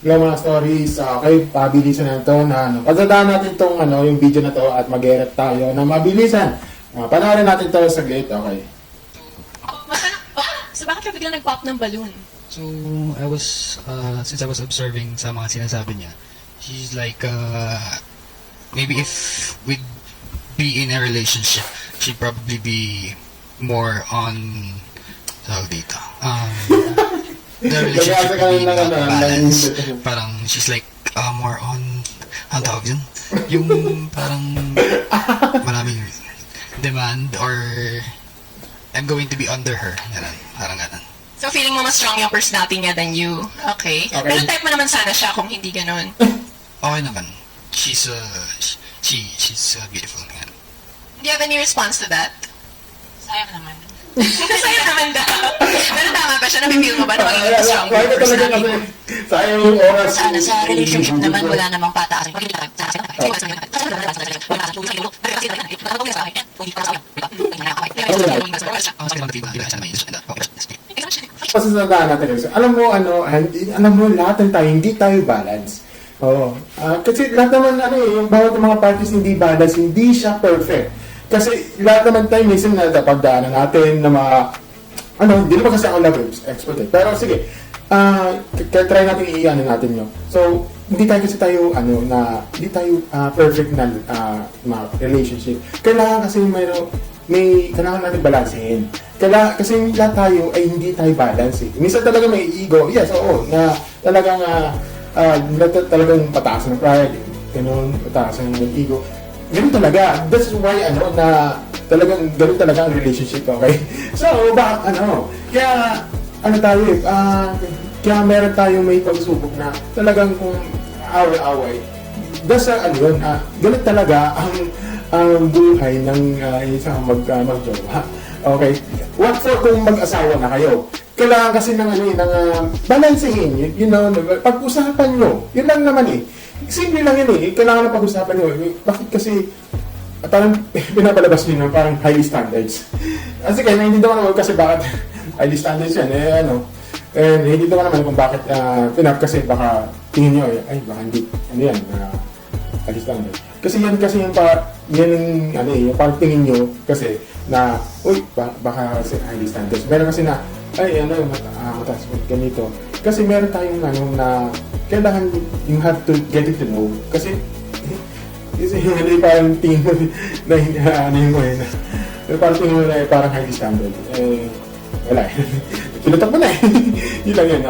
ilang mga stories. Okay, pabilisan na ito na ano. Pagdadaan natin itong yung video na to at mag-edit tayo na mabilisan. Panoorin natin ito saglit, okay. So bakit ka biglang nag-pop ng balloon? So, since I was observing sa mga sinasabi niya, she's like, maybe if we'd be in a relationship, she'd probably be more on, tawag dito, the relationship would be not balanced. Parang, she's like, more on, ang tawag yun? Yung parang, maraming demand, or, I'm going to be under her, ganun, parang ganun. So feeling mo mas strong yung personality niya than you. Okay. Pero type mo naman sana siya kung hindi ganun. Okay naman. She's beautiful. Yan. Do you have any response to that? Sayang naman. Sayang naman daw. Pero tama ba siya? Napipil mo ba na magiging mas strong yung personality mo? Sayang yung oras. Sana sa relationship naman wala namang pataasan. Pag hindi lang, Pasasandaan natin kasi, alam mo, lahat ng tayo, hindi tayo balance. Oo. Kasi lahat naman, yung bawat mga parties hindi balance, hindi siya perfect. Kasi lahat naman tayo, minsan na pagdaanan natin na mga, hindi naman kasi ako love expert eh. Pero sige, try natin i-ano natin yun. So, hindi tayo kasi tayo, hindi tayo perfect na relationship. Kailangan kasi kailangan natin balansehin. Kasi lahat tayo ay hindi tayo balance eh. Minsan talaga may ego. Yes, oo. Na talagang pataas ng pride. Ganun, pataas ng ego. Ganun talaga. That's why, na talagang ganun talaga ang relationship, okay? So, kaya, tayo eh, kaya meron tayo may pagsubok na talagang kung away-away. Ganun talaga ang buhay ng isang mag-jowa. Okay? What for kung mag-asawa na kayo? Kailangan kasi ng balansehin, pag-usapan nyo. Yun lang naman eh. Simple lang yun eh. Kailangan na pag-usapan nyo. Bakit kasi parang pinapalabas nyo parang highly standards. Kasi kaya hindi naman naman kasi bakit highly standards yan hindi naman naman kung bakit kasi baka tingin nyo baka hindi yan highly standards. Kasi yan yung parang tingin nyo kasi na, baka kasi highly standards. Meron kasi na, mataas mo ganito. Kasi meron tayong na kailangan you have to get it to know. Kasi parang tingin mo parang tingin mo na parang highly standard. Wala eh. Pinutok mo na eh. Yun lang yun.